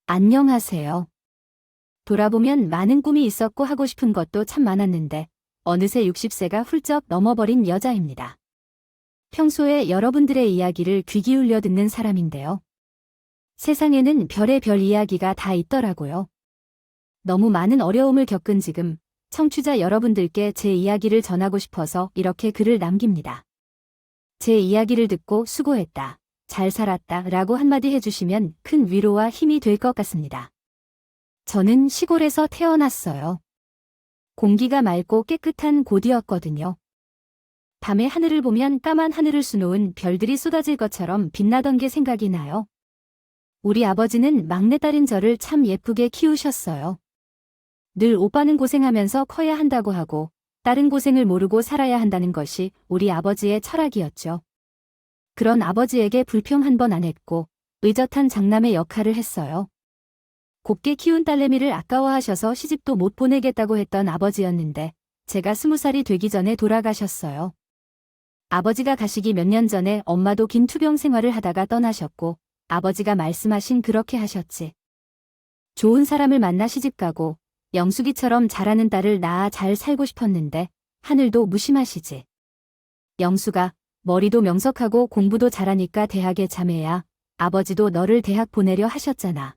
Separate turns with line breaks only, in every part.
안녕하세요. 돌아보면 많은 꿈이 있었고 하고 싶은 것도 참 많았는데 어느새 60세가 훌쩍 넘어버린 여자입니다. 평소에 여러분들의 이야기를 귀 기울여 듣는 사람인데요. 세상에는 별의별 이야기가 다 있더라고요. 너무 많은 어려움을 겪은 지금 청취자 여러분들께 제 이야기를 전하고 싶어서 이렇게 글을 남깁니다. 제 이야기를 듣고 수고했다, 잘 살았다 라고 한마디 해주시면 큰 위로와 힘이 될 것 같습니다. 저는 시골에서 태어났어요. 공기가 맑고 깨끗한 곳이었거든요. 밤에 하늘을 보면 까만 하늘을 수놓은 별들이 쏟아질 것처럼 빛나던 게 생각이 나요. 우리 아버지는 막내딸인 저를 참 예쁘게 키우셨어요. 늘 오빠는 고생하면서 커야 한다고 하고 딸은 고생을 모르고 살아야 한다는 것이 우리 아버지의 철학이었죠. 그런 아버지에게 불평 한 번 안 했고 의젓한 장남의 역할을 했어요. 곱게 키운 딸내미를 아까워하셔서 시집도 못 보내겠다고 했던 아버지였는데 제가 20살이 되기 전에 돌아가셨어요. 아버지가 가시기 몇 년 전에 엄마도 긴 투병 생활을 하다가 떠나셨고 아버지가 말씀하신 그렇게 하셨지. 좋은 사람을 만나 시집가고 영숙이처럼 잘하는 딸을 낳아 잘 살고 싶었는데 하늘도 무심하시지. 영숙아, 머리도 명석하고 공부도 잘하니까 대학에 자매야. 아버지도 너를 대학 보내려 하셨잖아.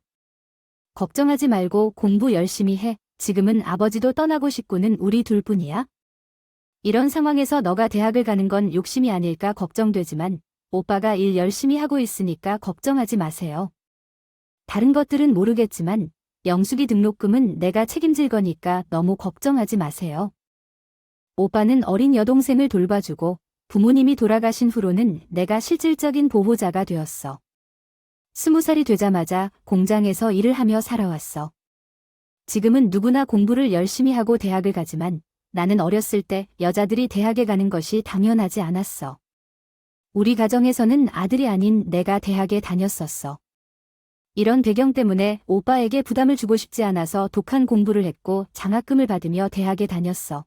걱정하지 말고 공부 열심히 해. 지금은 아버지도 떠나고 싶고는 우리 둘뿐이야. 이런 상황에서 너가 대학을 가는 건 욕심이 아닐까 걱정되지만 오빠가 일 열심히 하고 있으니까 걱정하지 마세요. 다른 것들은 모르겠지만 영숙이 등록금은 내가 책임질 거니까 너무 걱정하지 마세요. 오빠는 어린 여동생을 돌봐주고 부모님이 돌아가신 후로는 내가 실질적인 보호자가 되었어. 20살이 되자마자 공장에서 일을 하며 살아왔어. 지금은 누구나 공부를 열심히 하고 대학을 가지만 나는 어렸을 때 여자들이 대학에 가는 것이 당연하지 않았어. 우리 가정에서는 아들이 아닌 내가 대학에 다녔었어. 이런 배경 때문에 오빠에게 부담을 주고 싶지 않아서 독한 공부를 했고 장학금을 받으며 대학에 다녔어.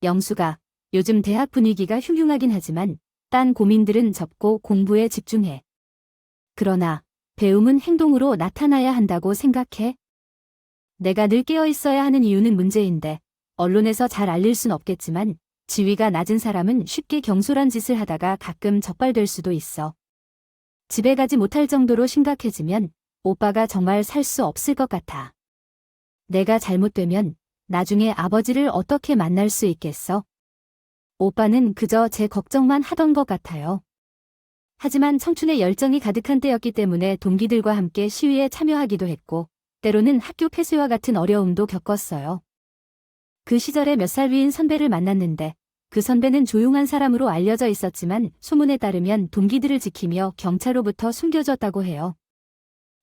영숙아, 요즘 대학 분위기가 흉흉하긴 하지만 딴 고민들은 접고 공부에 집중해. 그러나 배움은 행동으로 나타나야 한다고 생각해. 내가 늘 깨어 있어야 하는 이유는 문제인데 언론에서 잘 알릴 순 없겠지만 지위가 낮은 사람은 쉽게 경솔한 짓을 하다가 가끔 적발될 수도 있어. 집에 가지 못할 정도로 심각해지면 오빠가 정말 살 수 없을 것 같아. 내가 잘못되면 나중에 아버지를 어떻게 만날 수 있겠어? 오빠는 그저 제 걱정만 하던 것 같아요. 하지만 청춘의 열정이 가득한 때였기 때문에 동기들과 함께 시위에 참여하기도 했고 때로는 학교 폐쇄와 같은 어려움도 겪었어요. 그 시절에 몇 살 위인 선배를 만났는데 그 선배는 조용한 사람으로 알려져 있었지만 소문에 따르면 동기들을 지키며 경찰로부터 숨겨졌다고 해요.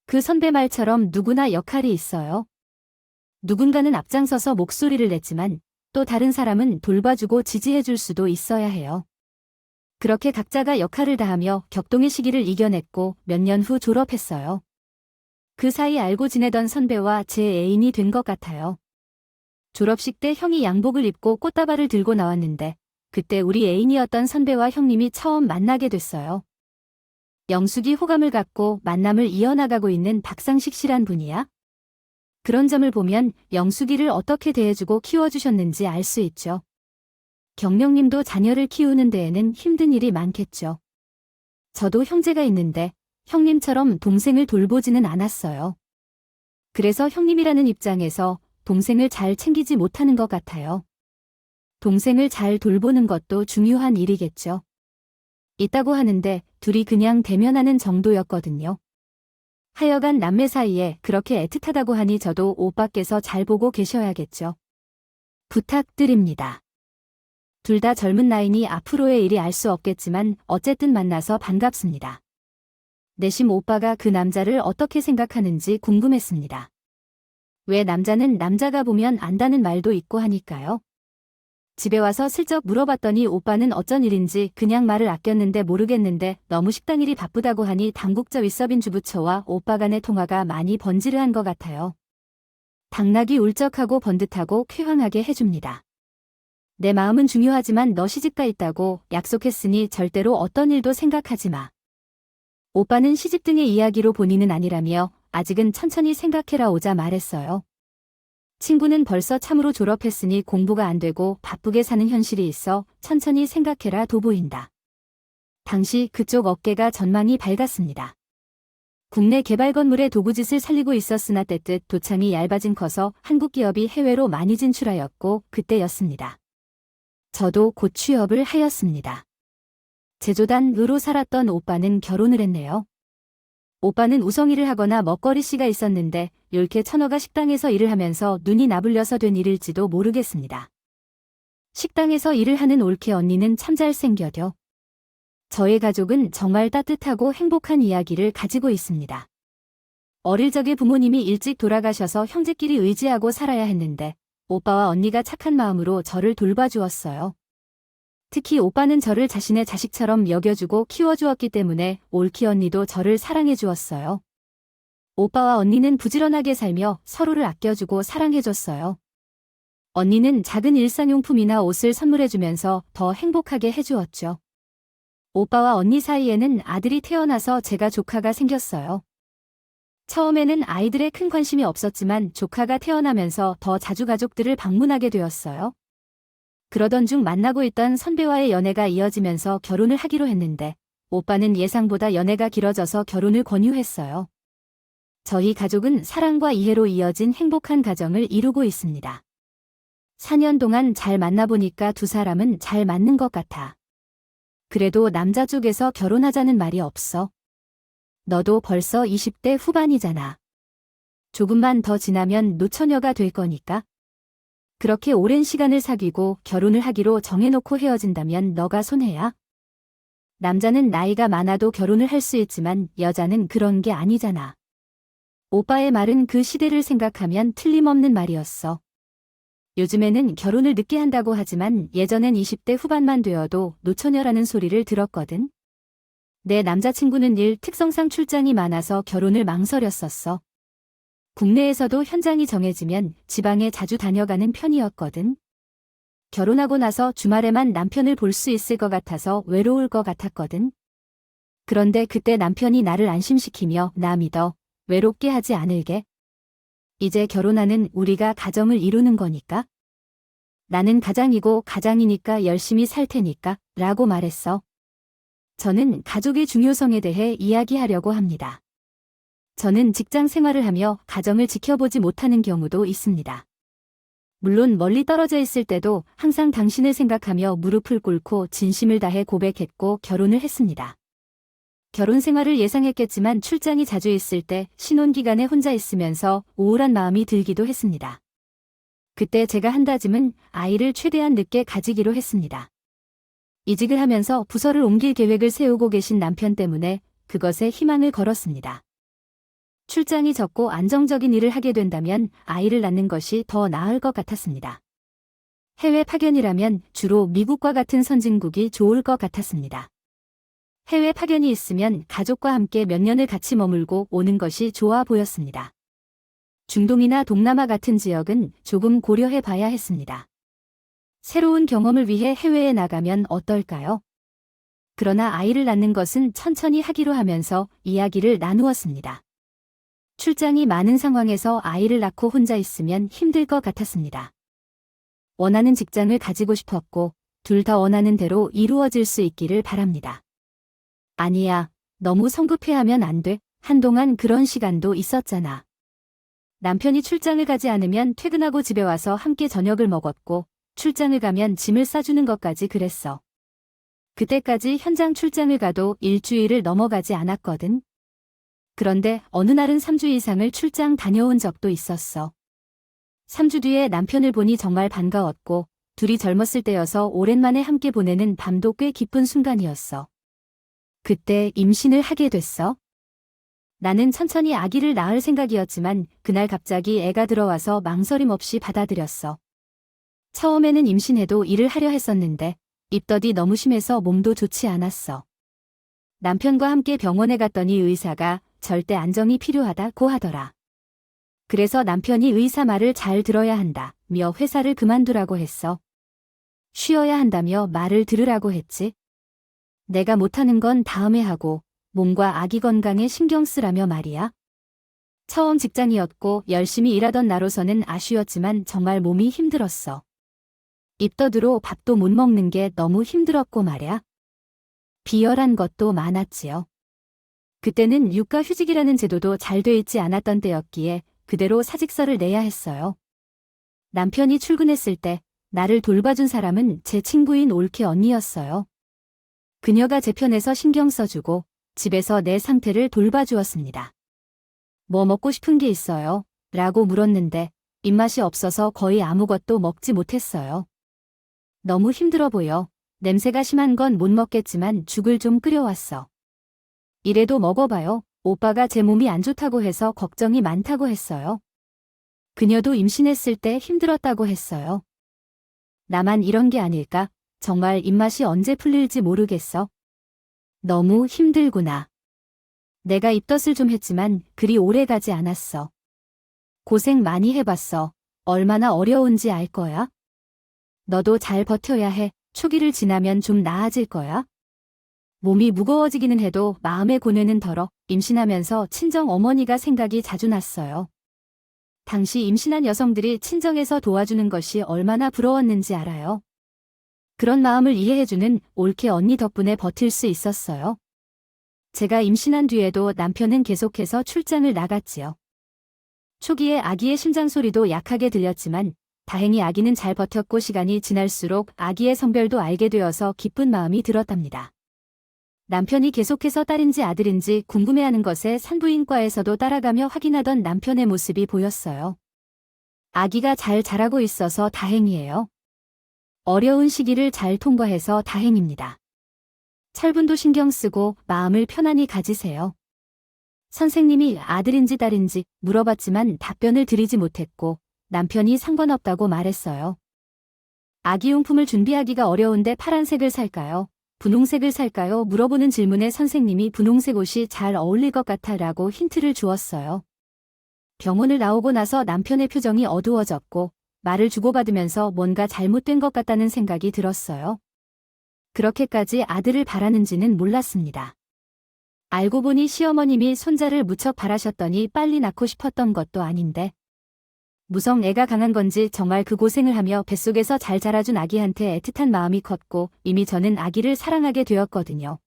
그 선배 말처럼 누구나 역할이 있어요. 누군가는 앞장서서 목소리를 냈지만 또 다른 사람은 돌봐주고 지지해줄 수도 있어야 해요. 그렇게 각자가 역할을 다하며 격동의 시기를 이겨냈고 몇 년 후 졸업했어요. 그 사이 알고 지내던 선배와 제 애인이 된 것 같아요. 졸업식 때 형이 양복을 입고 꽃다발을 들고 나왔는데 그때 우리 애인이었던 선배와 형님이 처음 만나게 됐어요. 영숙이 호감을 갖고 만남을 이어나가고 있는 박상식 씨란 분이야. 그런 점을 보면 영숙이를 어떻게 대해주고 키워주셨는지 알 수 있죠. 경령님도 자녀를 키우는 데에는 힘든 일이 많겠죠. 저도 형제가 있는데 형님처럼 동생을 돌보지는 않았어요. 그래서 형님이라는 입장에서 동생을 잘 챙기지 못하는 것 같아요. 동생을 잘 돌보는 것도 중요한 일이겠죠. 있다고 하는데 둘이 그냥 대면하는 정도였거든요. 하여간 남매 사이에 그렇게 애틋하다고 하니 저도 오빠께서 잘 보고 계셔야겠죠. 부탁드립니다. 둘 다 젊은 나이니 앞으로의 일이 알 수 없겠지만 어쨌든 만나서 반갑습니다. 내심 오빠가 그 남자를 어떻게 생각하는지 궁금했습니다. 왜 남자는 남자가 보면 안다는 말도 있고 하니까요. 집에 와서 슬쩍 물어봤더니 오빠는 어쩐 일인지 그냥 말을 아꼈는데 모르겠는데 너무 식당 일이 바쁘다고 하니 당국자 윗서빈 주부처와 오빠 간의 통화가 많이 번지르한 것 같아요. 당나귀 울적하고 번듯하고 쾌황하게 해줍니다. 내 마음은 중요하지만 너 시집가 있다고 약속했으니 절대로 어떤 일도 생각하지 마. 오빠는 시집 등의 이야기로 본인은 아니라며 아직은 천천히 생각해라 오자 말했어요. 친구는 벌써 참으로 졸업했으니 공부가 안 되고 바쁘게 사는 현실이 있어 천천히 생각해라 돋보인다. 당시 그쪽 어깨가 전망이 밝았습니다. 국내 개발 건물의 도구짓을 살리고 있었으나 때뜻 도창이 얇아진 커서 한국 기업이 해외로 많이 진출하였고 그때였습니다. 저도 곧 취업을 하였습니다. 제조단으로 살았던 오빠는 결혼을 했네요. 오빠는 우성일을 하거나 먹거리씨가 있었는데 욜케 천어가 식당에서 일을 하면서 눈이 나불려서 된 일일지도 모르겠습니다. 식당에서 일을 하는 올케 언니는 참 잘생겨요. 저의 가족은 정말 따뜻하고 행복한 이야기를 가지고 있습니다. 어릴 적에 부모님이 일찍 돌아가셔서 형제끼리 의지하고 살아야 했는데 오빠와 언니가 착한 마음으로 저를 돌봐주었어요. 특히 오빠는 저를 자신의 자식처럼 여겨주고 키워주었기 때문에 올키 언니도 저를 사랑해주었어요. 오빠와 언니는 부지런하게 살며 서로를 아껴주고 사랑해줬어요. 언니는 작은 일상용품이나 옷을 선물해주면서 더 행복하게 해주었죠. 오빠와 언니 사이에는 아들이 태어나서 제가 조카가 생겼어요. 처음에는 아이들에 큰 관심이 없었지만 조카가 태어나면서 더 자주 가족들을 방문하게 되었어요. 그러던 중 만나고 있던 선배와의 연애가 이어지면서 결혼을 하기로 했는데 오빠는 예상보다 연애가 길어져서 결혼을 권유했어요. 저희 가족은 사랑과 이해로 이어진 행복한 가정을 이루고 있습니다. 4년 동안 잘 만나보니까 두 사람은 잘 맞는 것 같아. 그래도 남자 쪽에서 결혼하자는 말이 없어. 너도 벌써 20대 후반이잖아. 조금만 더 지나면 노처녀가 될 거니까. 그렇게 오랜 시간을 사귀고 결혼을 하기로 정해놓고 헤어진다면 너가 손해야. 남자는 나이가 많아도 결혼을 할 수 있지만 여자는 그런 게 아니잖아. 오빠의 말은 그 시대를 생각하면 틀림없는 말이었어. 요즘에는 결혼을 늦게 한다고 하지만 예전엔 20대 후반만 되어도 노처녀라는 소리를 들었거든. 내 남자친구는 일 특성상 출장이 많아서 결혼을 망설였었어. 국내에서도 현장이 정해지면 지방에 자주 다녀가는 편이었거든. 결혼하고 나서 주말에만 남편을 볼 수 있을 것 같아서 외로울 것 같았거든. 그런데 그때 남편이 나를 안심시키며 나 믿어. 외롭게 하지 않을게. 이제 결혼하는 우리가 가정을 이루는 거니까. 나는 가장이고 가장이니까 열심히 살 테니까 라고 말했어. 저는 가족의 중요성에 대해 이야기하려고 합니다. 저는 직장 생활을 하며 가정을 지켜보지 못하는 경우도 있습니다. 물론 멀리 떨어져 있을 때도 항상 당신을 생각하며 무릎을 꿇고 진심을 다해 고백했고 결혼을 했습니다. 결혼 생활을 예상했겠지만 출장이 자주 있을 때 신혼기간에 혼자 있으면서 우울한 마음이 들기도 했습니다. 그때 제가 한 다짐은 아이를 최대한 늦게 가지기로 했습니다. 이직을 하면서 부서를 옮길 계획을 세우고 계신 남편 때문에 그것에 희망을 걸었습니다. 출장이 적고 안정적인 일을 하게 된다면 아이를 낳는 것이 더 나을 것 같았습니다. 해외 파견이라면 주로 미국과 같은 선진국이 좋을 것 같았습니다. 해외 파견이 있으면 가족과 함께 몇 년을 같이 머물고 오는 것이 좋아 보였습니다. 중동이나 동남아 같은 지역은 조금 고려해 봐야 했습니다. 새로운 경험을 위해 해외에 나가면 어떨까요? 그러나 아이를 낳는 것은 천천히 하기로 하면서 이야기를 나누었습니다. 출장이 많은 상황에서 아이를 낳고 혼자 있으면 힘들 것 같았습니다. 원하는 직장을 가지고 싶었고 둘 다 원하는 대로 이루어질 수 있기를 바랍니다. 아니야, 너무 성급해하면 안 돼. 한동안 그런 시간도 있었잖아. 남편이 출장을 가지 않으면 퇴근하고 집에 와서 함께 저녁을 먹었고 출장을 가면 짐을 싸주는 것까지 그랬어. 그때까지 현장 출장을 가도 일주일을 넘어가지 않았거든. 그런데 어느 날은 3주 이상을 출장 다녀온 적도 있었어. 3주 뒤에 남편을 보니 정말 반가웠고 둘이 젊었을 때여서 오랜만에 함께 보내는 밤도 꽤 기쁜 순간이었어. 그때 임신을 하게 됐어. 나는 천천히 아기를 낳을 생각이었지만 그날 갑자기 애가 들어와서 망설임 없이 받아들였어. 처음에는 임신해도 일을 하려 했었는데 입덧이 너무 심해서 몸도 좋지 않았어. 남편과 함께 병원에 갔더니 의사가 절대 안정이 필요하다고 하더라. 그래서 남편이 의사 말을 잘 들어야 한다며 회사를 그만두라고 했어. 쉬어야 한다며 말을 들으라고 했지. 내가 못하는 건 다음에 하고 몸과 아기 건강에 신경 쓰라며 말이야. 처음 직장이었고 열심히 일하던 나로서는 아쉬웠지만 정말 몸이 힘들었어. 입덧으로 밥도 못 먹는 게 너무 힘들었고 말야. 비열한 것도 많았지요. 그때는 육가휴직이라는 제도도 잘 돼 있지 않았던 때였기에 그대로 사직서를 내야 했어요. 남편이 출근했을 때 나를 돌봐준 사람은 제 친구인 올케 언니였어요. 그녀가 제 편에서 신경 써주고 집에서 내 상태를 돌봐주었습니다. 뭐 먹고 싶은 게 있어요? 라고 물었는데 입맛이 없어서 거의 아무것도 먹지 못했어요. 너무 힘들어 보여. 냄새가 심한 건 못 먹겠지만 죽을 좀 끓여왔어. 이래도 먹어봐요. 오빠가 제 몸이 안 좋다고 해서 걱정이 많다고 했어요. 그녀도 임신했을 때 힘들었다고 했어요. 나만 이런 게 아닐까? 정말 입맛이 언제 풀릴지 모르겠어. 너무 힘들구나. 내가 입덧을 좀 했지만 그리 오래 가지 않았어. 고생 많이 해봤어. 얼마나 어려운지 알 거야. 너도 잘 버텨야 해. 초기를 지나면 좀 나아질 거야. 몸이 무거워지기는 해도 마음의 고뇌는 덜어. 임신하면서 친정 어머니가 생각이 자주 났어요. 당시 임신한 여성들이 친정에서 도와주는 것이 얼마나 부러웠는지 알아요. 그런 마음을 이해해주는 올케 언니 덕분에 버틸 수 있었어요. 제가 임신한 뒤에도 남편은 계속해서 출장을 나갔지요. 초기에 아기의 심장 소리도 약하게 들렸지만 다행히 아기는 잘 버텼고 시간이 지날수록 아기의 성별도 알게 되어서 기쁜 마음이 들었답니다. 남편이 계속해서 딸인지 아들인지 궁금해하는 것에 산부인과에서도 따라가며 확인하던 남편의 모습이 보였어요. 아기가 잘 자라고 있어서 다행이에요. 어려운 시기를 잘 통과해서 다행입니다. 철분도 신경 쓰고 마음을 편안히 가지세요. 선생님이 아들인지 딸인지 물어봤지만 답변을 드리지 못했고 남편이 상관없다고 말했어요. 아기용품을 준비하기가 어려운데 파란색을 살까요? 분홍색을 살까요? 물어보는 질문에 선생님이 분홍색 옷이 잘 어울릴 것 같아 라고 힌트를 주었어요. 병원을 나오고 나서 남편의 표정이 어두워졌고 말을 주고받으면서 뭔가 잘못된 것 같다는 생각이 들었어요. 그렇게까지 아들을 바라는지는 몰랐습니다. 알고 보니 시어머님이 손자를 무척 바라셨더니 빨리 낳고 싶었던 것도 아닌데 무성 애가 강한 건지 정말 그 고생을 하며 뱃속에서 잘 자라준 아기한테 애틋한 마음이 컸고 이미 저는 아기를 사랑하게 되었거든요.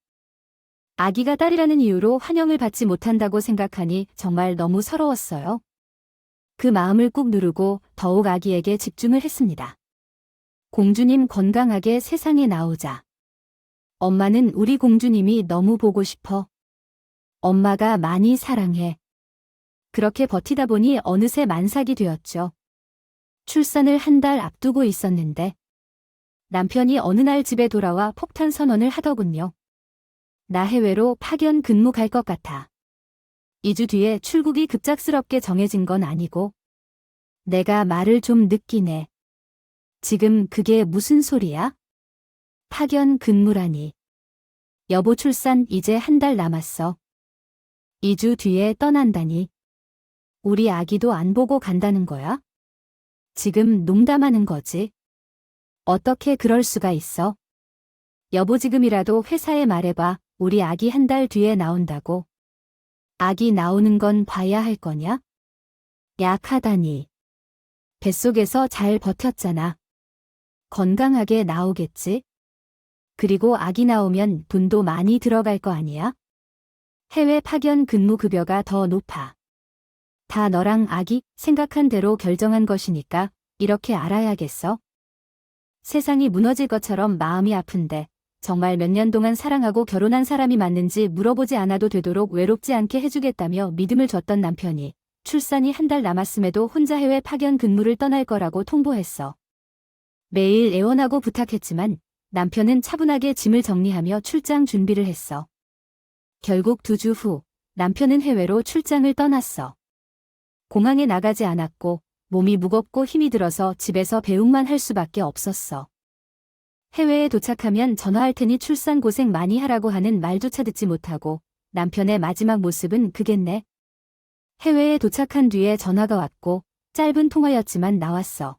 아기가 딸이라는 이유로 환영을 받지 못한다고 생각하니 정말 너무 서러웠어요. 그 마음을 꾹 누르고 더욱 아기에게 집중을 했습니다. 공주님 건강하게 세상에 나오자. 엄마는 우리 공주님이 너무 보고 싶어. 엄마가 많이 사랑해. 그렇게 버티다 보니 어느새 만삭이 되었죠. 출산을 한 달 앞두고 있었는데 남편이 어느 날 집에 돌아와 폭탄 선언을 하더군요. 나 해외로 파견 근무 갈 것 같아. 2주 뒤에 출국이 급작스럽게 정해진 건 아니고 내가 말을 좀 늦긴 해. 지금 그게 무슨 소리야? 파견 근무라니. 여보 출산 이제 한 달 남았어. 2주 뒤에 떠난다니. 우리 아기도 안 보고 간다는 거야? 지금 농담하는 거지? 어떻게 그럴 수가 있어? 여보 지금이라도 회사에 말해봐. 우리 아기 한 달 뒤에 나온다고. 아기 나오는 건 봐야 할 거냐? 약하다니. 뱃속에서 잘 버텼잖아. 건강하게 나오겠지? 그리고 아기 나오면 돈도 많이 들어갈 거 아니야? 해외 파견 근무 급여가 더 높아. 다 너랑 아기 생각한 대로 결정한 것이니까 이렇게 알아야겠어. 세상이 무너질 것처럼 마음이 아픈데 정말 몇 년 동안 사랑하고 결혼한 사람이 맞는지 물어보지 않아도 되도록 외롭지 않게 해주겠다며 믿음을 줬던 남편이 출산이 한 달 남았음에도 혼자 해외 파견 근무를 떠날 거라고 통보했어. 매일 애원하고 부탁했지만 남편은 차분하게 짐을 정리하며 출장 준비를 했어. 결국 2주 후 남편은 해외로 출장을 떠났어. 공항에 나가지 않았고 몸이 무겁고 힘이 들어서 집에서 배웅만 할 수밖에 없었어. 해외에 도착하면 전화할 테니 출산 고생 많이 하라고 하는 말조차 듣지 못하고 남편의 마지막 모습은 그겠네. 해외에 도착한 뒤에 전화가 왔고 짧은 통화였지만 나왔어.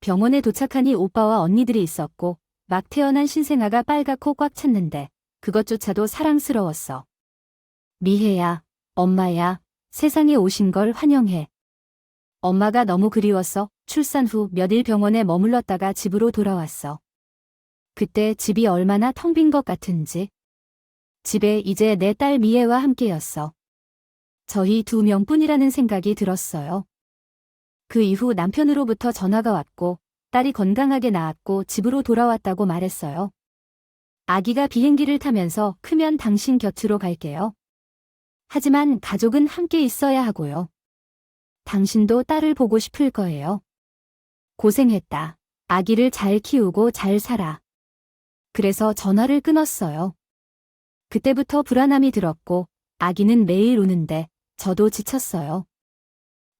병원에 도착하니 오빠와 언니들이 있었고 막 태어난 신생아가 빨갛고 꽉 찼는데 그것조차도 사랑스러웠어. 미혜야, 엄마야, 세상에 오신 걸 환영해. 엄마가 너무 그리웠어. 출산 후 몇 일 병원에 머물렀다가 집으로 돌아왔어. 그때 집이 얼마나 텅 빈 것 같은지. 집에 이제 내 딸 미애와 함께였어. 저희 2명뿐이라는 생각이 들었어요. 그 이후 남편으로부터 전화가 왔고 딸이 건강하게 나았고 집으로 돌아왔다고 말했어요. 아기가 비행기를 타면서 크면 당신 곁으로 갈게요. 하지만 가족은 함께 있어야 하고요. 당신도 딸을 보고 싶을 거예요. 고생했다. 아기를 잘 키우고 잘 살아. 그래서 전화를 끊었어요. 그때부터 불안함이 들었고 아기는 매일 우는데 저도 지쳤어요.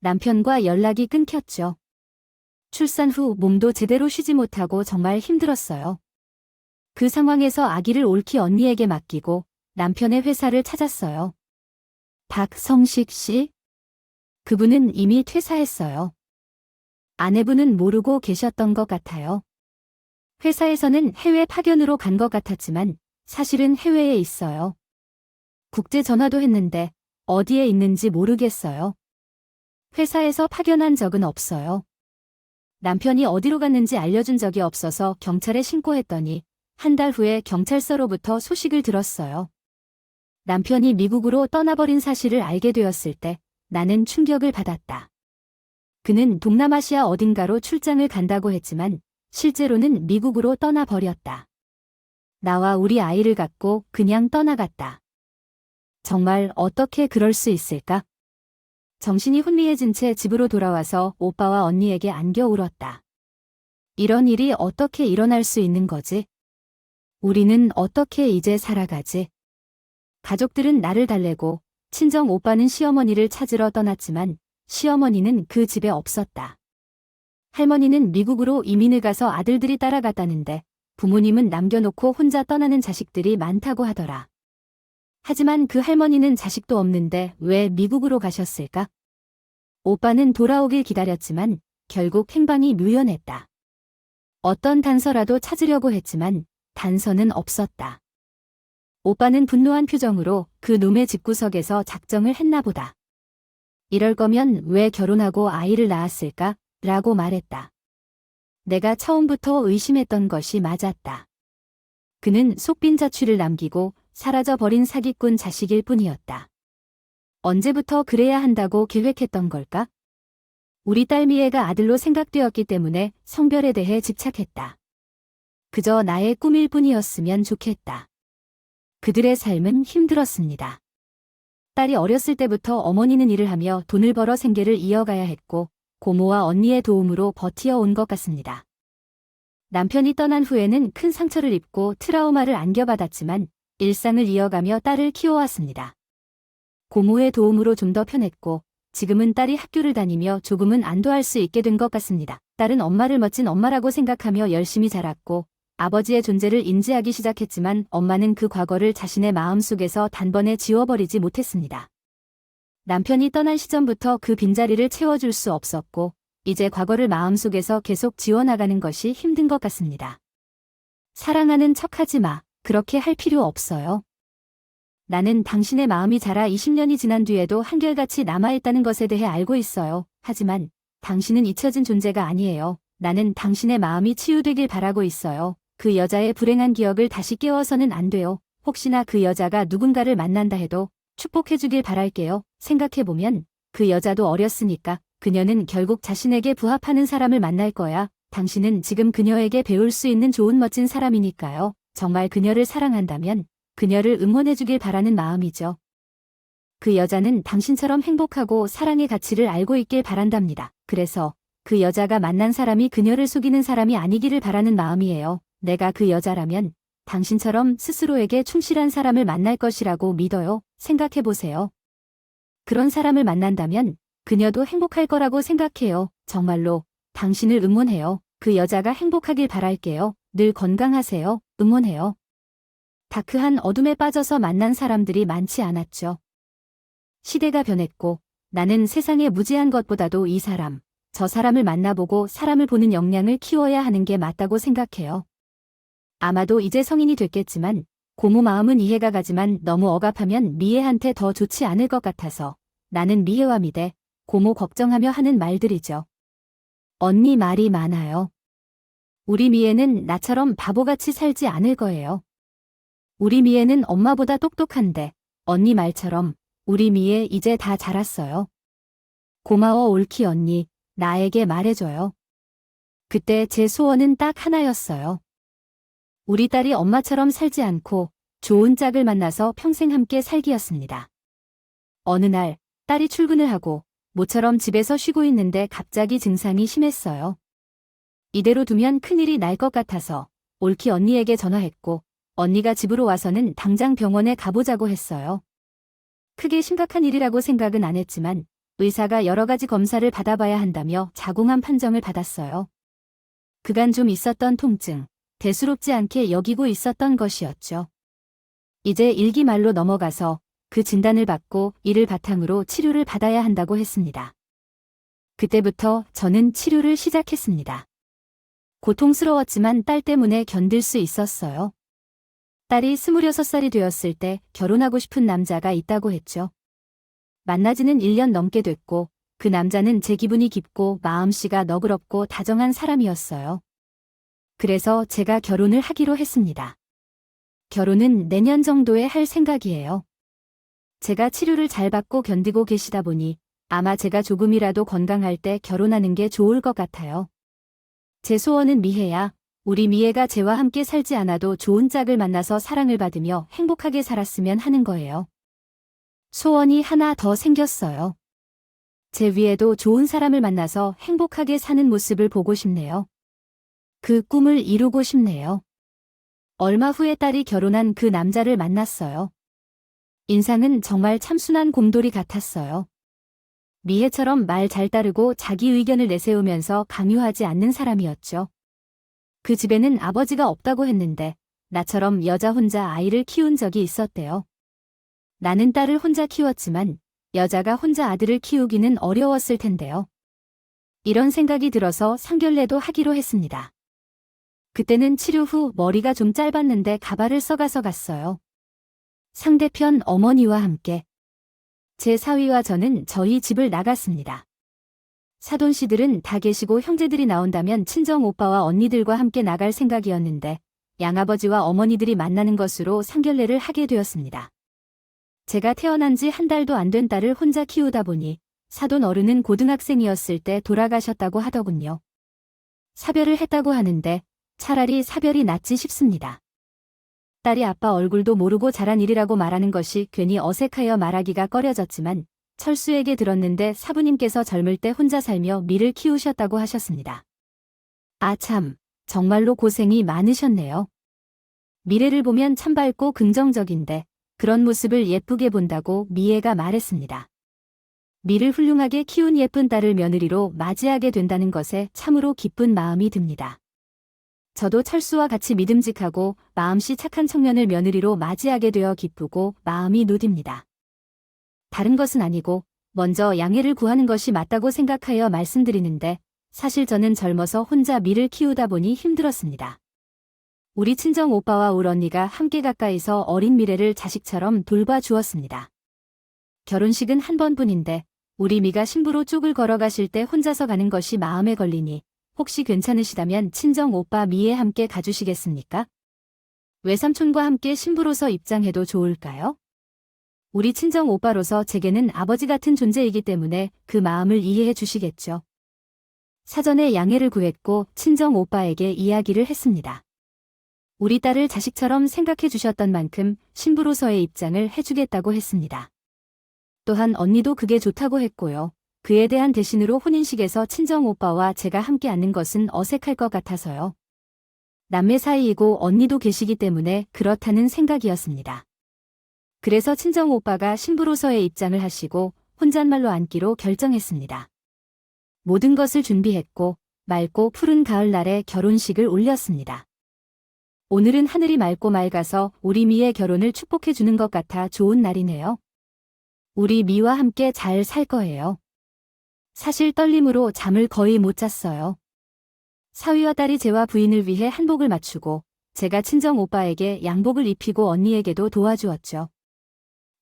남편과 연락이 끊겼죠. 출산 후 몸도 제대로 쉬지 못하고 정말 힘들었어요. 그 상황에서 아기를 옳기 언니에게 맡기고 남편의 회사를 찾았어요. 박성식 씨? 그분은 이미 퇴사했어요. 아내분은 모르고 계셨던 것 같아요. 회사에서는 해외 파견으로 간 것 같았지만 사실은 해외에 있어요. 국제 전화도 했는데 어디에 있는지 모르겠어요. 회사에서 파견한 적은 없어요. 남편이 어디로 갔는지 알려준 적이 없어서 경찰에 신고했더니 한 달 후에 경찰서로부터 소식을 들었어요. 남편이 미국으로 떠나버린 사실을 알게 되었을 때 나는 충격을 받았다. 그는 동남아시아 어딘가로 출장을 간다고 했지만 실제로는 미국으로 떠나버렸다. 나와 우리 아이를 갖고 그냥 떠나갔다. 정말 어떻게 그럴 수 있을까? 정신이 혼미해진 채 집으로 돌아와서 오빠와 언니에게 안겨 울었다. 이런 일이 어떻게 일어날 수 있는 거지? 우리는 어떻게 이제 살아가지? 가족들은 나를 달래고 친정 오빠는 시어머니를 찾으러 떠났지만 시어머니는 그 집에 없었다. 할머니는 미국으로 이민을 가서 아들들이 따라갔다는데 부모님은 남겨놓고 혼자 떠나는 자식들이 많다고 하더라. 하지만 그 할머니는 자식도 없는데 왜 미국으로 가셨을까? 오빠는 돌아오길 기다렸지만 결국 행방이 묘연했다. 어떤 단서라도 찾으려고 했지만 단서는 없었다. 오빠는 분노한 표정으로 그 놈의 집구석에서 작정을 했나 보다. 이럴 거면 왜 결혼하고 아이를 낳았을까? 라고 말했다. 내가 처음부터 의심했던 것이 맞았다. 그는 속빈 자취를 남기고 사라져버린 사기꾼 자식일 뿐이었다. 언제부터 그래야 한다고 계획했던 걸까? 우리 딸 미애가 아들로 생각되었기 때문에 성별에 대해 집착했다. 그저 나의 꿈일 뿐이었으면 좋겠다. 그들의 삶은 힘들었습니다. 딸이 어렸을 때부터 어머니는 일을 하며 돈을 벌어 생계를 이어가야 했고 고모와 언니의 도움으로 버티어온 것 같습니다. 남편이 떠난 후에는 큰 상처를 입고 트라우마를 안겨받았지만 일상을 이어가며 딸을 키워왔습니다. 고모의 도움으로 좀 더 편했고 지금은 딸이 학교를 다니며 조금은 안도할 수 있게 된 것 같습니다. 딸은 엄마를 멋진 엄마라고 생각하며 열심히 자랐고 아버지의 존재를 인지하기 시작했지만 엄마는 그 과거를 자신의 마음속에서 단번에 지워버리지 못했습니다. 남편이 떠난 시점부터 그 빈자리를 채워줄 수 없었고 이제 과거를 마음속에서 계속 지워나가는 것이 힘든 것 같습니다. 사랑하는 척하지 마. 그렇게 할 필요 없어요. 나는 당신의 마음이 자라 20년이 지난 뒤에도 한결같이 남아있다는 것에 대해 알고 있어요. 하지만 당신은 잊혀진 존재가 아니에요. 나는 당신의 마음이 치유되길 바라고 있어요. 그 여자의 불행한 기억을 다시 깨워서는 안 돼요. 혹시나 그 여자가 누군가를 만난다 해도 축복해주길 바랄게요. 생각해보면 그 여자도 어렸으니까 그녀는 결국 자신에게 부합하는 사람을 만날 거야. 당신은 지금 그녀에게 배울 수 있는 좋은 멋진 사람이니까요. 정말 그녀를 사랑한다면 그녀를 응원해주길 바라는 마음이죠. 그 여자는 당신처럼 행복하고 사랑의 가치를 알고 있길 바란답니다. 그래서 그 여자가 만난 사람이 그녀를 속이는 사람이 아니기를 바라는 마음이에요. 내가 그 여자라면 당신처럼 스스로에게 충실한 사람을 만날 것이라고 믿어요. 생각해보세요. 그런 사람을 만난다면 그녀도 행복할 거라고 생각해요. 정말로 당신을 응원해요. 그 여자가 행복하길 바랄게요. 늘 건강하세요. 응원해요. 다크한 어둠에 빠져서 만난 사람들이 많지 않았죠. 시대가 변했고 나는 세상의 무지한 것보다도 이 사람, 저 사람을 만나보고 사람을 보는 역량을 키워야 하는 게 맞다고 생각해요. 아마도 이제 성인이 됐겠지만 고모 마음은 이해가 가지만 너무 억압하면 미애한테 더 좋지 않을 것 같아서 나는 미혜와 미대, 고모 걱정하며 하는 말들이죠. 언니 말이 많아요. 우리 미혜는 나처럼 바보같이 살지 않을 거예요. 우리 미혜는 엄마보다 똑똑한데 언니 말처럼 우리 미혜 이제 다 자랐어요. 고마워 옳기 언니, 나에게 말해줘요. 그때 제 소원은 딱 하나였어요. 우리 딸이 엄마처럼 살지 않고 좋은 짝을 만나서 평생 함께 살기였습니다. 어느 날 딸이 출근을 하고 모처럼 집에서 쉬고 있는데 갑자기 증상이 심했어요. 이대로 두면 큰일이 날 것 같아서 옳기 언니에게 전화했고 언니가 집으로 와서는 당장 병원에 가보자고 했어요. 크게 심각한 일이라고 생각은 안 했지만 의사가 여러 가지 검사를 받아봐야 한다며 자궁암 판정을 받았어요. 그간 좀 있었던 통증, 대수롭지 않게 여기고 있었던 것이었죠. 이제 일기 말로 넘어가서 그 진단을 받고 이를 바탕으로 치료를 받아야 한다고 했습니다. 그때부터 저는 치료를 시작했습니다. 고통스러웠지만 딸 때문에 견딜 수 있었어요. 딸이 26살이 되었을 때 결혼하고 싶은 남자가 있다고 했죠. 만나지는 1년 넘게 됐고 그 남자는 제 기분이 깊고 마음씨가 너그럽고 다정한 사람이었어요. 그래서 제가 결혼을 하기로 했습니다. 결혼은 내년 정도에 할 생각이에요. 제가 치료를 잘 받고 견디고 계시다 보니 아마 제가 조금이라도 건강할 때 결혼하는 게 좋을 것 같아요. 제 소원은 미혜야, 우리 미혜가 쟤와 함께 살지 않아도 좋은 짝을 만나서 사랑을 받으며 행복하게 살았으면 하는 거예요. 소원이 하나 더 생겼어요. 제 위에도 좋은 사람을 만나서 행복하게 사는 모습을 보고 싶네요. 그 꿈을 이루고 싶네요. 얼마 후에 딸이 결혼한 그 남자를 만났어요. 인상은 정말 참순한 곰돌이 같았어요. 미혜처럼 말 잘 따르고 자기 의견을 내세우면서 강요하지 않는 사람이었죠. 그 집에는 아버지가 없다고 했는데 나처럼 여자 혼자 아이를 키운 적이 있었대요. 나는 딸을 혼자 키웠지만 여자가 혼자 아들을 키우기는 어려웠을 텐데요. 이런 생각이 들어서 상견례도 하기로 했습니다. 그때는 치료 후 머리가 좀 짧았는데 가발을 써가서 갔어요. 상대편 어머니와 함께. 제 사위와 저는 저희 집을 나갔습니다. 사돈 씨들은 다 계시고 형제들이 나온다면 친정 오빠와 언니들과 함께 나갈 생각이었는데 양아버지와 어머니들이 만나는 것으로 상견례를 하게 되었습니다. 제가 태어난 지 한 달도 안 된 딸을 혼자 키우다 보니 사돈 어른은 고등학생이었을 때 돌아가셨다고 하더군요. 사별을 했다고 하는데 차라리 사별이 낫지 싶습니다. 딸이 아빠 얼굴도 모르고 자란 일이라고 말하는 것이 괜히 어색하여 말하기가 꺼려졌지만 철수에게 들었는데 사부님께서 젊을 때 혼자 살며 미를 키우셨다고 하셨습니다. 아 참, 정말로 고생이 많으셨네요. 미래를 보면 참 밝고 긍정적인데 그런 모습을 예쁘게 본다고 미애가 말했습니다. 미를 훌륭하게 키운 예쁜 딸을 며느리로 맞이하게 된다는 것에 참으로 기쁜 마음이 듭니다. 저도 철수와 같이 믿음직하고 마음씨 착한 청년을 며느리로 맞이하게 되어 기쁘고 마음이 놓딥니다. 다른 것은 아니고 먼저 양해를 구하는 것이 맞다고 생각하여 말씀드리는데 사실 저는 젊어서 혼자 미를 키우다 보니 힘들었습니다. 우리 친정 오빠와 울 언니가 함께 가까이서 어린 미래를 자식처럼 돌봐주었습니다. 결혼식은 한 번뿐인데 우리 미가 신부로 쪽을 걸어가실 때 혼자서 가는 것이 마음에 걸리니 혹시 괜찮으시다면 친정 오빠 미에 함께 가주시겠습니까? 외삼촌과 함께 신부로서 입장해도 좋을까요? 우리 친정 오빠로서 제게는 아버지 같은 존재이기 때문에 그 마음을 이해해 주시겠죠. 사전에 양해를 구했고 친정 오빠에게 이야기를 했습니다. 우리 딸을 자식처럼 생각해 주셨던 만큼 신부로서의 입장을 해주겠다고 했습니다. 또한 언니도 그게 좋다고 했고요. 그에 대한 대신으로 혼인식에서 친정 오빠와 제가 함께 앉는 것은 어색할 것 같아서요. 남매 사이이고 언니도 계시기 때문에 그렇다는 생각이었습니다. 그래서 친정 오빠가 신부로서의 입장을 하시고 혼잣말로 앉기로 결정했습니다. 모든 것을 준비했고 맑고 푸른 가을날에 결혼식을 올렸습니다. 오늘은 하늘이 맑고 맑아서 우리 미의 결혼을 축복해 주는 것 같아 좋은 날이네요. 우리 미와 함께 잘 살 거예요. 사실 떨림으로 잠을 거의 못 잤어요. 사위와 딸이 제와 부인을 위해 한복을 맞추고 제가 친정 오빠에게 양복을 입히고 언니에게도 도와주었죠.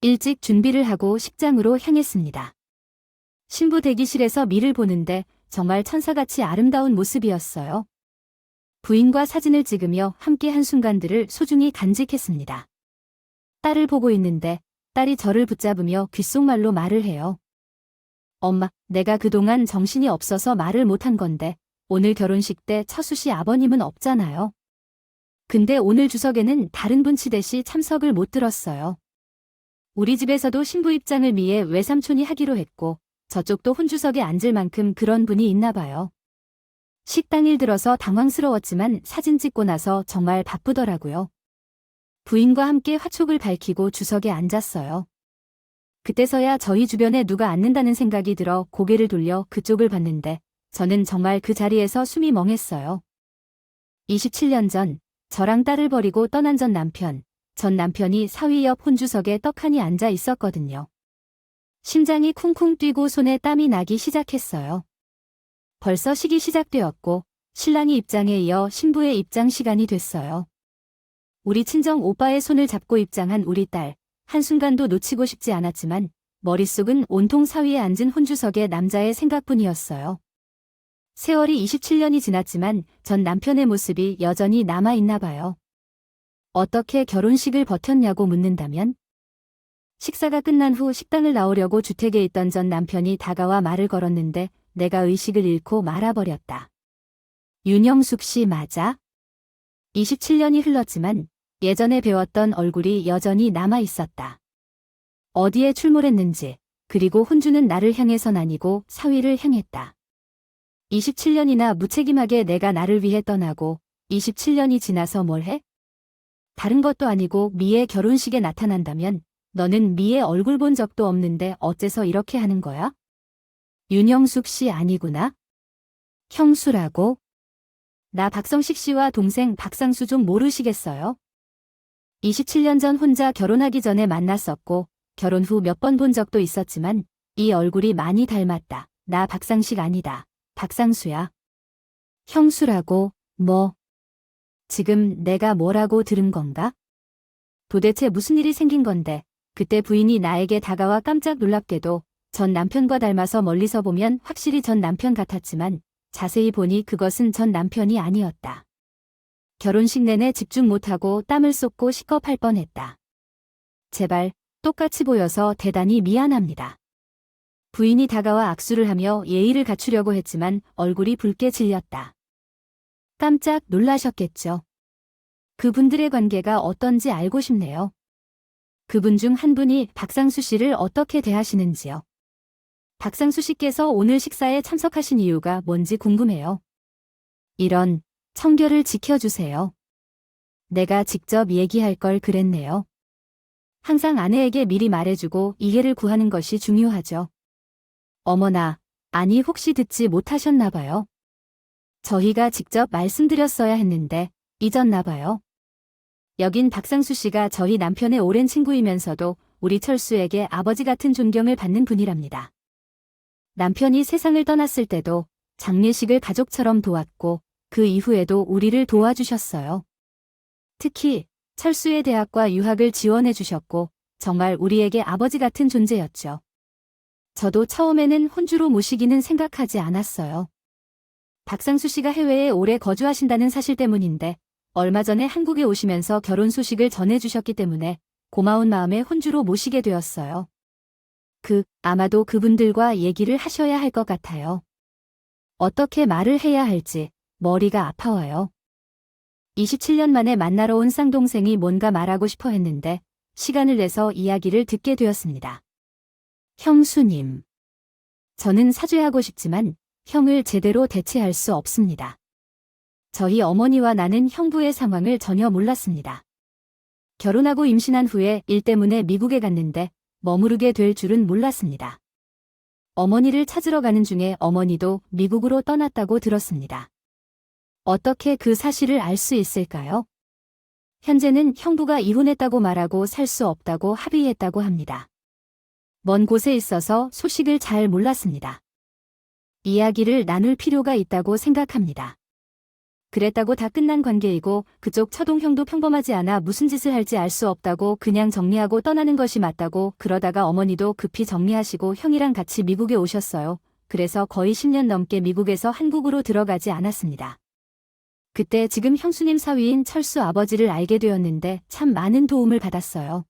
일찍 준비를 하고 식장으로 향했습니다. 신부 대기실에서 미를 보는데 정말 천사같이 아름다운 모습이었어요. 부인과 사진을 찍으며 함께 한 순간들을 소중히 간직했습니다. 딸을 보고 있는데 딸이 저를 붙잡으며 귓속말로 말을 해요. 엄마, 내가 그동안 정신이 없어서 말을 못한 건데 오늘 결혼식 때 처수 씨 아버님은 없잖아요. 근데 오늘 주석에는 다른 분 치대시 참석을 못 들었어요. 우리 집에서도 신부 입장을 위해 외삼촌이 하기로 했고 저쪽도 혼주석에 앉을 만큼 그런 분이 있나 봐요. 식당일 들어서 당황스러웠지만 사진 찍고 나서 정말 바쁘더라고요. 부인과 함께 화촉을 밝히고 주석에 앉았어요. 그때서야 저희 주변에 누가 앉는다는 생각이 들어 고개를 돌려 그쪽을 봤는데 저는 정말 그 자리에서 숨이 멍했어요. 27년 전 저랑 딸을 버리고 떠난 전 남편이 사위 옆 혼주석에 떡하니 앉아 있었거든요. 심장이 쿵쿵 뛰고 손에 땀이 나기 시작했어요. 벌써 식이 시작되었고 신랑이 입장에 이어 신부의 입장 시간이 됐어요. 우리 친정 오빠의 손을 잡고 입장한 우리 딸, 한순간도 놓치고 싶지 않았지만 머릿속은 온통 사위에 앉은 혼주석의 남자의 생각뿐이었어요. 세월이 27년이 지났지만 전 남편의 모습이 여전히 남아있나 봐요. 어떻게 결혼식을 버텼냐고 묻는다면? 식사가 끝난 후 식당을 나오려고 주택에 있던 전 남편이 다가와 말을 걸었는데 내가 의식을 잃고 말아버렸다. 윤영숙 씨 맞아? 27년이 흘렀지만 예전에 배웠던 얼굴이 여전히 남아있었다. 어디에 출몰했는지, 그리고 혼주는 나를 향해선 아니고 사위를 향했다. 27년이나 무책임하게 내가 나를 위해 떠나고 27년이 지나서 뭘 해? 다른 것도 아니고 미의 결혼식에 나타난다면 너는 미의 얼굴 본 적도 없는데 어째서 이렇게 하는 거야? 윤영숙 씨 아니구나? 형수라고? 나 박성식 씨와 동생 박상수 좀 모르시겠어요? 27년 전 혼자 결혼하기 전에 만났었고 결혼 후 몇 번 본 적도 있었지만 이 얼굴이 많이 닮았다. 나 박상식 아니다. 박상수야. 형수라고, 뭐. 지금 내가 뭐라고 들은 건가? 도대체 무슨 일이 생긴 건데 그때 부인이 나에게 다가와 깜짝 놀랍게도 전 남편과 닮아서 멀리서 보면 확실히 전 남편 같았지만 자세히 보니 그것은 전 남편이 아니었다. 결혼식 내내 집중 못하고 땀을 쏟고 식겁할 뻔했다. 제발 똑같이 보여서 대단히 미안합니다. 부인이 다가와 악수를 하며 예의를 갖추려고 했지만 얼굴이 붉게 질렸다. 깜짝 놀라셨겠죠. 그분들의 관계가 어떤지 알고 싶네요. 그분 중 한 분이 박상수 씨를 어떻게 대하시는지요. 박상수 씨께서 오늘 식사에 참석하신 이유가 뭔지 궁금해요. 이런 청결을 지켜주세요. 내가 직접 얘기할 걸 그랬네요. 항상 아내에게 미리 말해주고 이해를 구하는 것이 중요하죠. 어머나, 아니 혹시 듣지 못하셨나 봐요. 저희가 직접 말씀드렸어야 했는데 잊었나 봐요. 여긴 박상수 씨가 저희 남편의 오랜 친구이면서도 우리 철수에게 아버지 같은 존경을 받는 분이랍니다. 남편이 세상을 떠났을 때도 장례식을 가족처럼 도왔고 그 이후에도 우리를 도와주셨어요. 특히 철수의 대학과 유학을 지원해 주셨고 정말 우리에게 아버지 같은 존재였죠. 저도 처음에는 혼주로 모시기는 생각하지 않았어요. 박상수 씨가 해외에 오래 거주하신다는 사실 때문인데 얼마 전에 한국에 오시면서 결혼 소식을 전해주셨기 때문에 고마운 마음에 혼주로 모시게 되었어요. 아마도 그분들과 얘기를 하셔야 할 것 같아요. 어떻게 말을 해야 할지 머리가 아파와요. 27년 만에 만나러 온 쌍동생이 뭔가 말하고 싶어 했는데 시간을 내서 이야기를 듣게 되었습니다. 형수님. 저는 사죄하고 싶지만 형을 제대로 대체할 수 없습니다. 저희 어머니와 나는 형부의 상황을 전혀 몰랐습니다. 결혼하고 임신한 후에 일 때문에 미국에 갔는데 머무르게 될 줄은 몰랐습니다. 어머니를 찾으러 가는 중에 어머니도 미국으로 떠났다고 들었습니다. 어떻게 그 사실을 알 수 있을까요? 현재는 형부가 이혼했다고 말하고 살 수 없다고 합의했다고 합니다. 먼 곳에 있어서 소식을 잘 몰랐습니다. 이야기를 나눌 필요가 있다고 생각합니다. 그랬다고 다 끝난 관계이고 그쪽 처동 형도 평범하지 않아 무슨 짓을 할지 알 수 없다고 그냥 정리하고 떠나는 것이 맞다고 그러다가 어머니도 급히 정리하시고 형이랑 같이 미국에 오셨어요. 그래서 거의 10년 넘게 미국에서 한국으로 들어가지 않았습니다. 그때 지금 형수님 사위인 철수 아버지를 알게 되었는데 참 많은 도움을 받았어요.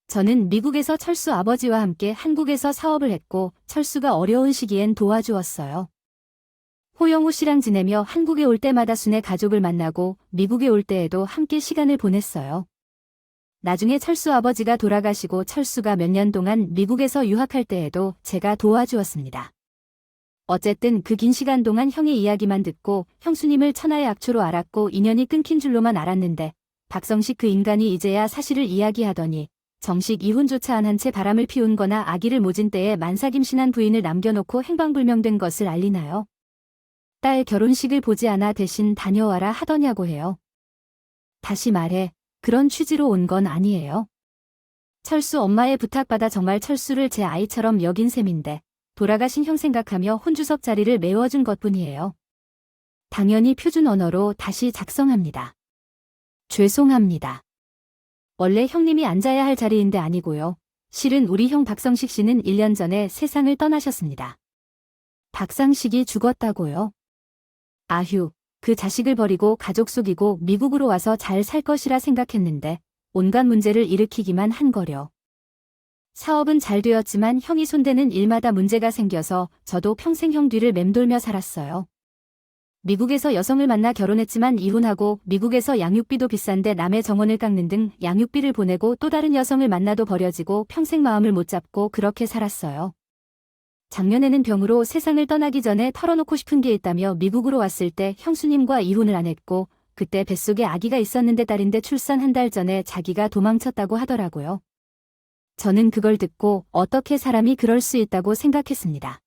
저는 미국에서 철수 아버지와 함께 한국에서 사업을 했고 철수가 어려운 시기엔 도와주었어요. 호영우 씨랑 지내며 한국에 올 때마다 순의 가족을 만나고 미국에 올 때에도 함께 시간을 보냈어요. 나중에 철수 아버지가 돌아가시고 철수가 몇 년 동안 미국에서 유학할 때에도 제가 도와주었습니다. 어쨌든 그 긴 시간 동안 형의 이야기만 듣고 형수님을 천하의 악초로 알았고 인연이 끊긴 줄로만 알았는데 박성식 그 인간이 이제야 사실을 이야기하더니 정식 이혼조차 안 한 채 바람을 피운 거나 아기를 모진 때에 만삭임신한 부인을 남겨놓고 행방불명된 것을 알리나요? 딸 결혼식을 보지 않아 대신 다녀와라 하더냐고 해요. 다시 말해 그런 취지로 온 건 아니에요. 철수 엄마의 부탁받아 정말 철수를 제 아이처럼 여긴 셈인데 돌아가신 형 생각하며 혼주석 자리를 메워준 것뿐이에요. 당연히 표준 언어로 다시 작성합니다. 죄송합니다. 원래 형님이 앉아야 할 자리인데 아니고요. 실은 우리 형 박성식 씨는 1년 전에 세상을 떠나셨습니다. 박상식이 죽었다고요? 아휴, 그 자식을 버리고 가족 속이고 미국으로 와서 잘 살 것이라 생각했는데 온갖 문제를 일으키기만 한 거려. 사업은 잘 되었지만 형이 손대는 일마다 문제가 생겨서 저도 평생 형 뒤를 맴돌며 살았어요. 미국에서 여성을 만나 결혼했지만 이혼하고 미국에서 양육비도 비싼데 남의 정원을 깎는 등 양육비를 보내고 또 다른 여성을 만나도 버려지고 평생 마음을 못 잡고 그렇게 살았어요. 작년에는 병으로 세상을 떠나기 전에 털어놓고 싶은 게 있다며 미국으로 왔을 때 형수님과 이혼을 안 했고 그때 뱃속에 아기가 있었는데 딸인데 출산 한 달 전에 자기가 도망쳤다고 하더라고요. 저는 그걸 듣고 어떻게 사람이 그럴 수 있다고 생각했습니다.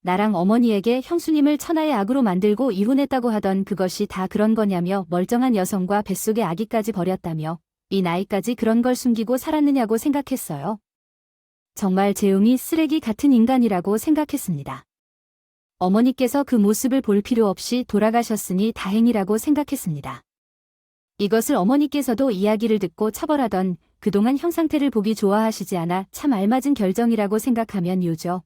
나랑 어머니에게 형수님을 천하의 악으로 만들고 이혼했다고 하던 그것이 다 그런 거냐며 멀쩡한 여성과 뱃속의 아기까지 버렸다며 이 나이까지 그런 걸 숨기고 살았느냐고 생각했어요. 정말 재웅이 쓰레기 같은 인간이라고 생각했습니다. 어머니께서 그 모습을 볼 필요 없이 돌아가셨으니 다행이라고 생각했습니다. 이것을 어머니께서도 이야기를 듣고 처벌하던 그동안 형 상태를 보기 좋아하시지 않아 참 알맞은 결정이라고 생각하면 유죠.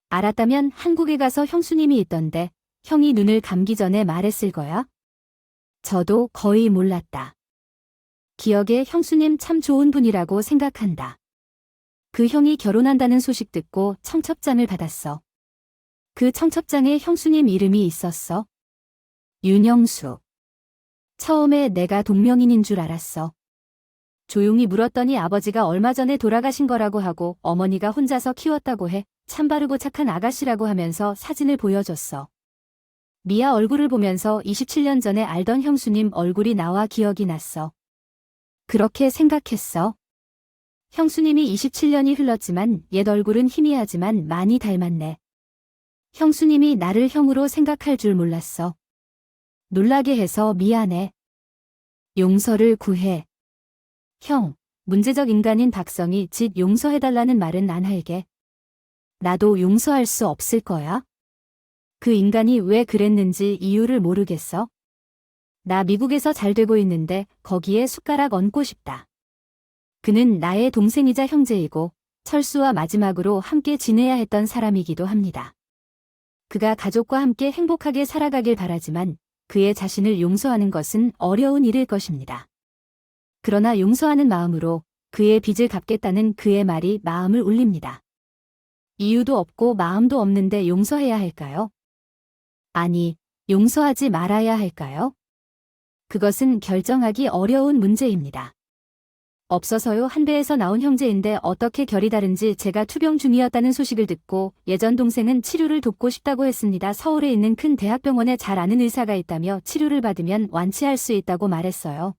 알았다면 한국에 가서 형수님이 있던데 형이 눈을 감기 전에 말했을 거야? 저도 거의 몰랐다. 기억에 형수님 참 좋은 분이라고 생각한다. 그 형이 결혼한다는 소식 듣고 청첩장을 받았어. 그 청첩장에 형수님 이름이 있었어. 윤영수. 처음에 내가 동명인인 줄 알았어. 조용히 물었더니 아버지가 얼마 전에 돌아가신 거라고 하고 어머니가 혼자서 키웠다고 해 참 바르고 착한 아가씨라고 하면서 사진을 보여줬어. 미아 얼굴을 보면서 27년 전에 알던 형수님 얼굴이 나와 기억이 났어. 그렇게 생각했어. 형수님이 27년이 흘렀지만 옛 얼굴은 희미하지만 많이 닮았네. 형수님이 나를 형으로 생각할 줄 몰랐어. 놀라게 해서 미안해. 용서를 구해. 형, 문제적 인간인 박성이 짓 용서해달라는 말은 안 할게. 나도 용서할 수 없을 거야. 그 인간이 왜 그랬는지 이유를 모르겠어. 나 미국에서 잘 되고 있는데 거기에 숟가락 얹고 싶다. 그는 나의 동생이자 형제이고 철수와 마지막으로 함께 지내야 했던 사람이기도 합니다. 그가 가족과 함께 행복하게 살아가길 바라지만 그의 자신을 용서하는 것은 어려운 일일 것입니다. 그러나 용서하는 마음으로 그의 빚을 갚겠다는 그의 말이 마음을 울립니다. 이유도 없고 마음도 없는데 용서해야 할까요? 아니, 용서하지 말아야 할까요? 그것은 결정하기 어려운 문제입니다. 없어서요 한 배에서 나온 형제인데 어떻게 결이 다른지 제가 투병 중이었다는 소식을 듣고 예전 동생은 치료를 돕고 싶다고 했습니다. 서울에 있는 큰 대학병원에 잘 아는 의사가 있다며 치료를 받으면 완치할 수 있다고 말했어요.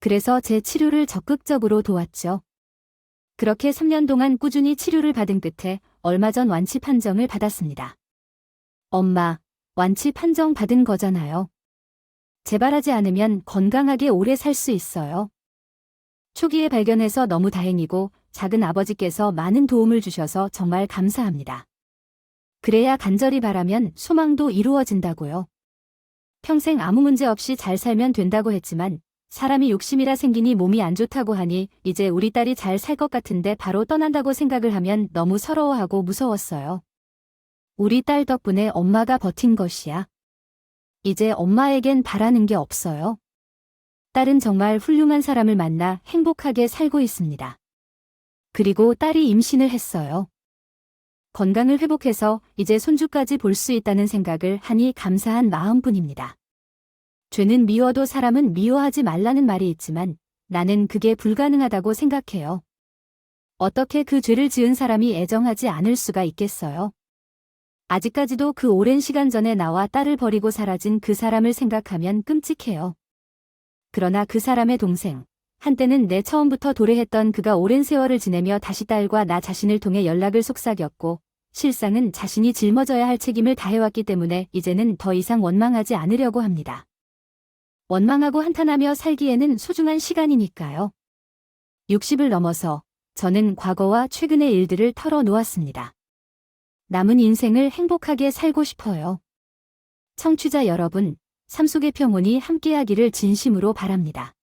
그래서 제 치료를 적극적으로 도왔죠. 그렇게 3년 동안 꾸준히 치료를 받은 끝에 얼마 전 완치 판정을 받았습니다. 엄마, 완치 판정 받은 거잖아요. 재발하지 않으면 건강하게 오래 살 수 있어요. 초기에 발견해서 너무 다행이고 작은 아버지께서 많은 도움을 주셔서 정말 감사합니다. 그래야 간절히 바라면 소망도 이루어진다고요. 평생 아무 문제 없이 잘 살면 된다고 했지만 사람이 욕심이라 생기니 몸이 안 좋다고 하니 이제 우리 딸이 잘 살 것 같은데 바로 떠난다고 생각을 하면 너무 서러워하고 무서웠어요. 우리 딸 덕분에 엄마가 버틴 것이야. 이제 엄마에겐 바라는 게 없어요. 딸은 정말 훌륭한 사람을 만나 행복하게 살고 있습니다. 그리고 딸이 임신을 했어요. 건강을 회복해서 이제 손주까지 볼 수 있다는 생각을 하니 감사한 마음뿐입니다. 죄는 미워도 사람은 미워하지 말라는 말이 있지만 나는 그게 불가능하다고 생각해요. 어떻게 그 죄를 지은 사람이 애정하지 않을 수가 있겠어요? 아직까지도 그 오랜 시간 전에 나와 딸을 버리고 사라진 그 사람을 생각하면 끔찍해요. 그러나 그 사람의 동생, 한때는 내 처음부터 도래했던 그가 오랜 세월을 지내며 다시 딸과 나 자신을 통해 연락을 속삭였고 실상은 자신이 짊어져야 할 책임을 다해왔기 때문에 이제는 더 이상 원망하지 않으려고 합니다. 원망하고 한탄하며 살기에는 소중한 시간이니까요. 60을 넘어서 저는 과거와 최근의 일들을 털어놓았습니다. 남은 인생을 행복하게 살고 싶어요. 청취자 여러분, 삶 속의 평온이 함께하기를 진심으로 바랍니다.